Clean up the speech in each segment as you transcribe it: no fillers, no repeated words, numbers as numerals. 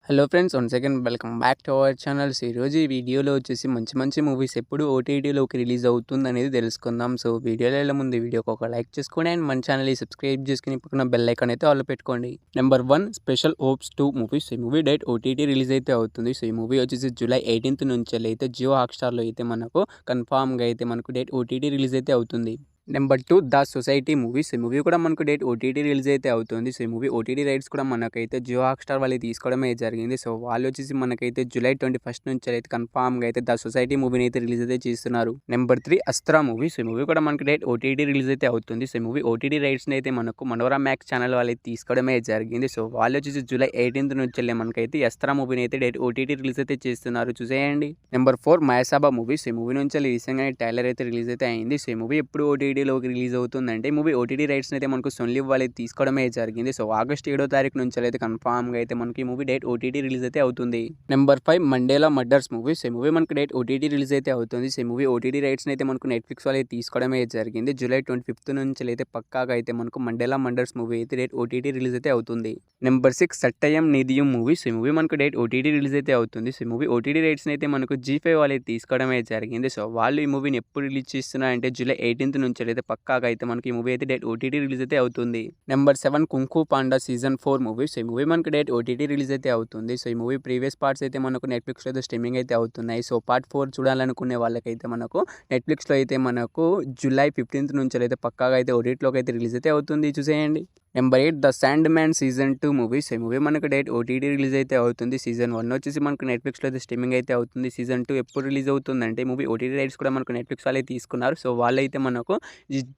Hello friends, once again welcome back to our channels. ఈరోజు ఈ వీడియోలో వచ్చేసి మంచి మంచి మూవీస్ ఎప్పుడు ఓటీటీలోకి రిలీజ్ అవుతుంది అనేది తెలుసుకుందాం. సో వీడియోలో వెళ్ళే ముందు వీడియోకి ఒక లైక్ చేసుకోండి అండ్ మన ఛానల్ని సబ్స్క్రైబ్ చేసుకుని పక్కన బెల్ ఐకాన్ అయితే ఆల్ పెట్టుకోండి. Number 1 special ops 2 movies. ఈ మూవీ డేట్ ఓటీటీ రిలీజ్ అయితే అవుతుంది. సో ఈ మూవీ వచ్చేసి జూలై 18th నుంచి అయితే జియో హాట్‌స్టార్లో అయితే మనకు కన్ఫామ్గా అయితే మనకు డేట్ ఓటీటీ రిలీజ్ అయితే అవుతుంది. Number 2 the society movies. ఈ మూవీ కూడా మనకు డేట్ ఓటీటీ రిలీజ్ అయితే అవుతుంది. సో ఈ మూవీ ఓటీటీ రైట్స్ కూడా మనకైతే జియో హాట్‌స్టార్ వాళ్ళు తీసుకోవడమే జరిగింది. సో వాళ్ళు వచ్చేసి మనకైతే జూలై 21st నుంచి అయితే కన్ఫామ్గా అయితే ద సొసైటీ మూవీని అయితే రిలీజ్ అయితే చేస్తున్నారు. Number 3 Astra movies. ఈ మూవీ కూడా మనకు డేట్ ఓటీటీ రిలీజ్ అయితే అవుతుంది. సో ఈ మూవీ ఓటీటీ రైట్స్ని అయితే మనకు మనోరా మ్యాక్స్ ఛానల్ వాళ్ళు అయితే తీసుకోవడమే జరిగింది. సో వాళ్ళు వచ్చేసి జూలై 18th నుంచి మనకైతే అస్త్రా మూవీని అయితే డేట్ ఓటీటీ రిలీజ్ అయితే చేస్తున్నారు, చూసేయండి. నెంబర్ 4 మయాసాబా మూవీస్. ఈ మూవీ నుంచి రీసెంట్గా ట్రైలర్ అయితే రిలీజ్ అయితే అయింది. సో ఈ మూవీ ఎప్పుడు ఓటీటీలోకి రిలీజ్ అవుతుందంటే మూవీ ఓటీటీ రైట్స్ అయితే మనకు సోనీ వాళ్ళు తీసుకోవడమే జరిగింది. సో ఆగస్ట్ 7వ తారీఖు నుంచి అయితే కన్ఫామ్గా అయితే మనకి మూవీ డేట్ ఓటీటీ రిలీజ్ అయితే అవుతుంది. Number 5 Mandela murders movies. ఈ మూవీ మనకు డేట్ ఓటీటీ రిలీజ్ అయితే అవుతుంది. సో ఈ మూవీ ఓటీటీ రైట్స్ అయితే మనకు నెట్ఫ్లిక్స్ వాళ్ళు తీసుకోవడమే జరిగింది. జూలై 25th నుంచి అయితే పక్కాగా అయితే మనకు మండేలా మర్డర్స్ మూవీ అయితే డేట్ ఓటీటీ రిలీజ్ అయితే అవుతుంది. Number 6 Sattayam Nidhiyam movies. ఈ మూవీ మనకు డేట్ ఓటీటీ రిలీజ్ అయితే అవుతుంది. సో ఈ మూవీ ఓటీటీ రైట్స్ అయితే మనకు G5 వాళ్ళు తీసుకోవడమే జరిగింది. సో వాళ్ళు ఈ మూవీని ఎప్పుడు రిలీజ్ చేస్తున్నారంటే జూలై 18th నుంచి అయితే పక్కాగా అయితే మనకి ఈ మూవీ అయితే డేట్ ఓటీటీ రిలీజ్ అయితే అవుతుంది. Number 7 Kung Fu Panda season 4 movies. ఈ మూవీ మనకు డేట్ ఓటీటీ రిలీజ్ అయితే అవుతుంది. సో ఈ మూవీ ప్రీవియస్ పార్ట్స్ అయితే మనకు నెట్ఫ్లిక్స్లో అయితే స్ట్రీమింగ్ అయితే అవుతున్నాయి. సో పార్ట్ 4 చూడాలనుకునే వాళ్ళకైతే మనకు నెట్ఫ్లిక్స్లో అయితే మనకు జూలై 15th నుంచి అయితే పక్కాగా అయితే ఓటీటీలోకి అయితే రిలీజ్ అయితే అవుతుంది, చూసేయండి. Number 8 the sand man season 2 movies. ఈ మూవీ మనకు డేట్ ఓటీటీ రిలీజ్ అయితే అవుతుంది. సీజన్ 1 వచ్చేసి మనకు నెట్ఫ్లిక్స్లో అయితే స్ట్రీమింగ్ అయితే అవుతుంది. సీజన్ 2 ఎప్పుడు రిలీజ్ అవుతుందంటే మూవీ ఓటీటీ రైట్స్ కూడా మనకు నెట్ఫ్లిక్స్ వాళ్ళే తీసుకున్నారు. సో వాళ్ళైతే మనకు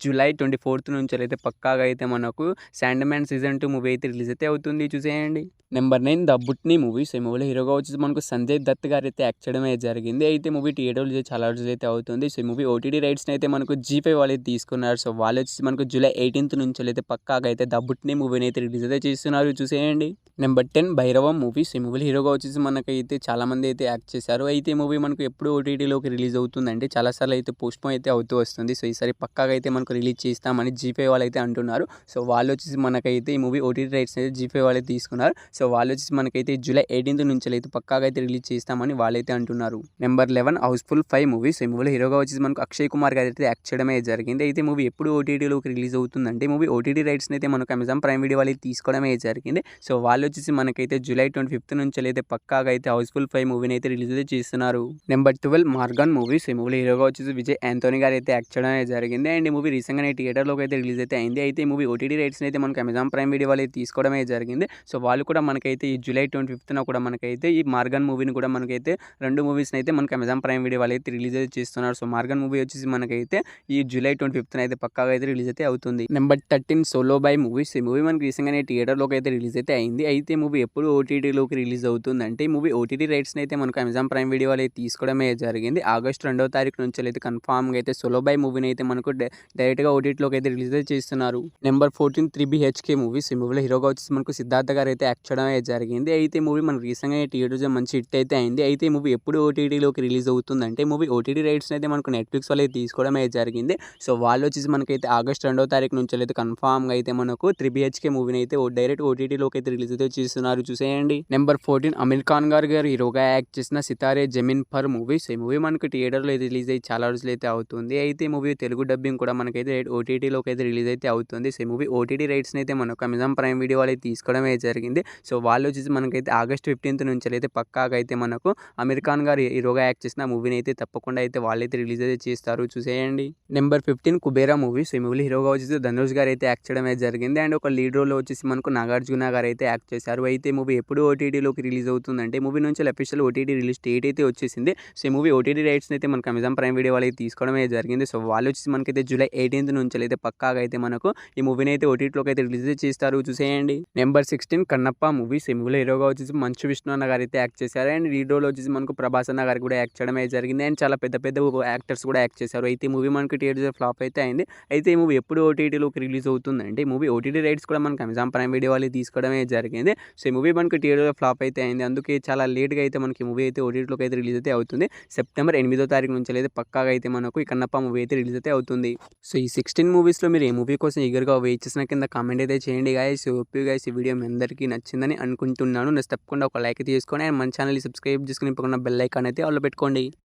జూలై 24th నుంచి అయితే పక్కాగా అయితే మనకు శాండ్ మ్యాన్ సీజన్ 2 మూవీ అయితే రిలీజ్ అయితే అవుతుంది, చూసేయండి. నెంబర్ 9 ద బుట్నీ మూవీస్. ఈ మూవీలో హీరోగా వచ్చేసి మనకు సంజయ్ దత్ గారు అయితే యాక్ట్ చేయడమే జరిగింది. అయితే మూవీ థియేటర్లో చాలా రోజులు అయితే అవుతుంది. సో ఈ మూవీ ఓటీటీ రైట్స్ని అయితే మనకు G5 వాళ్ళు తీసుకున్నారు. సో వాళ్ళు వచ్చేసి మనకు జూలై 18th నుంచి అయితే పక్కాగా అయితే ద బుట్నీ మూవీని అయితే రిలీజ్ అయితే చేస్తున్నారు, చూసేయండి. Number 10 Bhairavam movies. ఈ మూవీలో హీరోగా వచ్చేసి మనకైతే చాలామంది అయితే యాక్ట్ చేశారు. అయితే ఈ మూవీ మనకు ఎప్పుడు ఓటీటీలోకి రిలీజ్ అవుతుందంటే చాలాసార్లు అయితే పోస్ట్పోన్ అయితే అవుతూ వస్తుంది. సో ఈసారి పక్కాగా అయితే మనకు రిలీజ్ చేస్తామని G5 వాళ్ళు అయితే అంటున్నారు. సో వాళ్ళు వచ్చేసి మనకైతే ఈ మూవీ ఓటీటీ రైట్స్ అయితే G5 వాళ్ళు తీసుకున్నారు. సో వాళ్ళు వచ్చేసి మనకైతే జూలై 18th నుంచి అయితే పక్కాగా అయితే రిలీజ్ చేస్తామని వాళ్ళైతే అంటున్నారు. Number 11 Housefull 5 movies. ఈ మూవీలో హీరోగా వచ్చేసి మనకు అక్షయ్ కుమార్ గారు అయితే యాక్ట్ చేయడమే జరిగింది. అయితే మూవీ ఎప్పుడు ఓటీటీలోకి రిలీజ్ అవుతుందంటే మూవీ ఓటీటీ రైట్స్ని అయితే మనకు అమెజాన్ ప్రైమ్ వీడియో వాళ్ళు తీసుకోవడమే జరిగింది. సో వాళ్ళు వచ్చేసి మనకైతే జూలై 25th నుంచి అయితే పక్కాగా అయితే హౌస్ఫుల్ 5 మూవీని అయితే రిలీజ్ అయితే చేస్తున్నారు. Number 12 Maargan movies. ఈ మూవీలో హీరోగా వచ్చేసి విజయ్ యాంథోనీ గారు అయితే యాక్ట్ చేయడమే జరిగింది. అండ్ ఈ మూవీ రీసెంట్గానే థియేటర్లోకి అయితే రిలీజ్ అయితే అయింది. అయితే ఈ మూవీ ఓటీటీ రైట్స్ని అయితే మనకు అమెజాన్ ప్రైమ్ వీడియో వాళ్ళు తీసుకోవడమే జరిగింది. సో వాళ్ళు కూడా మనకైతే ఈ జూలై 25th కూడా మనకైతే ఈ మార్గన్ మూవీని కూడా మనకైతే 2 మూవీస్ని అయితే మనకు అమెజాన్ ప్రైమ్ వీడియో వాళ్ళు అయితే రిలీజ్ అయితే చేస్తున్నారు. సో మార్గన్ మూవీ వచ్చేసి మనకైతే ఈ జూలై 25th అయితే పక్కాగా అయితే రిలీజ్ అయితే అవుతుంది. Number 13 solo boy movies. ఈ మూవీ మనకి రీసెంట్గానే థియేటర్లోకి అయితే రిలీజ్ అయితే అయింది. అయితే మూవీ ఎప్పుడు ఓటీటీలోకి రిలీజ్ అవుతుందంటే ఈ మూవీ ఓటీటీ రైట్స్ని అయితే మనకు అమెజాన్ ప్రైమ్ వీడియో వాళ్ళు తీసుకోవడమే జరిగింది. ఆగస్ట్ 2వ తారీఖు నుంచి అయితే కన్ఫామ్గా అయితే సోలో బై మూవీని అయితే మనకు డైరెక్ట్గా ఓటీటీలోకి అయితే రిలీజ్ అయితే చేస్తున్నారు. Number 14 3BHK movies. ఈ మూవీలో హీరోగా వచ్చేసి మనకు సిద్ధార్థ గారు అయితే యాక్ట్ చేయడమే జరిగింది. అయితే మూవీ మనకు రీసెంట్గా థియేటర్లో మంచి హిట్ అయితే అయింది. అయితే ఈ మూవీ ఎప్పుడు ఓటీటీలోకి రిలీజ్ అవుతుందంటే మూవీ ఓటీటీ రైట్స్ని అయితే మనకు నెట్ఫ్లిక్స్ వాళ్ళు తీసుకోవడమే జరిగింది. సో వాళ్ళు వచ్చేసి మనకైతే ఆగస్ట్ 2వ తారీఖు నుంచి అయితే కన్ఫామ్గా అయితే మనకు 3BHK మూవీని అయితే డైరెక్ట్ ఓటీటీలోకి అయితే రిలీజ్ అయితే చేస్తున్నారు, చూసేయండి. నెంబర్ 14 అమీర్ ఖాన్ గారు హీరోగా యాక్ట్ చేసిన సితారే జమీన్ పర్ మూవీస్. ఈ మూవీ మనకు థియేటర్లో అయితే రిలీజ్ అయ్యి చాలా రోజులు అయితే అవుతుంది. అయితే ఈ మూవీ తెలుగు డబ్బింగ్ కూడా మనకైతే ఓటీటీలోకి అయితే రిలీజ్ అయితే అవుతుంది. సో ఈ మూవీ ఓటీటీ రైట్స్ని అయితే మనకు అమెజాన్ ప్రైమ్ వీడియో వాళ్ళు తీసుకోవడమే జరిగింది. సో వాళ్ళు వచ్చేసి మనకైతే ఆగస్ట్ 15th నుంచి అయితే పక్కాగా అయితే మనకు అమీర్ ఖాన్ గారు హీరోగా యాక్ట్ చేసిన మూవీని అయితే తప్పకుండా అయితే వాళ్ళైతే రిలీజ్ అయితే చేస్తారు, చూసేయండి. Number 15 Kubera movies. ఈ మూవీలో హీరోగా వచ్చేసి ధనుష్ గారు అయితే యాక్ట్ చేయడం అయితే జరిగింది. అండ్ ఒక లీడ్ రోల్లో వచ్చేసి మనకు నాగార్జున గారు అయితే యాక్ట్ చేశారు. అయితే మూవీ ఎప్పుడు ఓటీటీలోకి రిలీజ్ అవుతుందంటే మూవీ నుంచి అఫీషియల్ ఓటీటీ రిలీజ్ డేట్ అయితే వచ్చేసింది. సో ఈ మూవీ ఓటీటీ రైట్స్ని అయితే మనకు అమెజాన్ ప్రైమ్ వీడియో వాళ్ళకి తీసుకోవడమే జరిగింది. సో వాళ్ళు వచ్చేసి మనకైతే జూలై 18th నుంచి అయితే పక్కాగా అయితే మనకు ఈ మూవీని అయితే ఓటీటీలోకి అయితే రిలీజ్ చేస్తారు, చూసేయండి. Number 16 Kannappa movies. ఈ మూవీలో హీరోగా వచ్చేసి మంచు విష్ణు అన్న గారు అయితే యాక్ట్ చేశారు. అండ్ లీడ్ రోల్ వచ్చేసి మనకు ప్రభాస్ అన్న గారు కూడా యాక్ట్ చేయడం అయితే జరిగింది. అండ్ చాలా పెద్ద పెద్ద యాక్టర్స్ కూడా యాక్ట్ చేశారు. అయితే ఈ మూవీ మనకి థియేటర్ ఫ్లాప్ అయితే అయింది. అయితే ఈ మూవీ ఎప్పుడు ఓటీటీలోకి రిలీజ్ అవుతుందంటే ఈ మూవీ ఓటీటీ రైట్స్ కూడా మనకు అమెజాన్ ప్రైమ్ వీడియో వాళ్ళు తీసుకోవడమే జరిగింది. జరిగింది. సో ఈ మూవీ మనకి థియేటర్‌లో ఫ్లాప్ అయితే అయింది. అందుకే చాలా లేట్‌గా అయితే మనకి మూవీ అయితే ఓటీటీలోకి అయితే రిలీజ్ అయితే అవుతుంది. సెప్టెంబర్ 8వ తారీఖు నుంచి అయితే పక్కాగా అయితే మనకు ఈ కన్నప్ప మూవీ అయితే రిలీజ్ అయితే అవుతుంది. సో ఈ 16 మూవీస్‌లో మీరు ఏ మూవీ కోసం ఈగర్‌గా వెయిట్ చేసిన కింద కామెంట్ అయితే చేయండి గైస్. హోప్ యూ గైస్ ఈ వీడియో మీ అందరికీ నచ్చిందని అనుకుంటున్నాను. నెక్స్ట్ తప్పకుండా ఒక లైక్ అయితే చేసుకోండి అండ్ మన ఛానల్‌ని సబ్స్క్రైబ్ చేసుకొని పక్కన బెల్ ఐకాన్ అయితే ఆల్‌లో పెట్టుకోండి.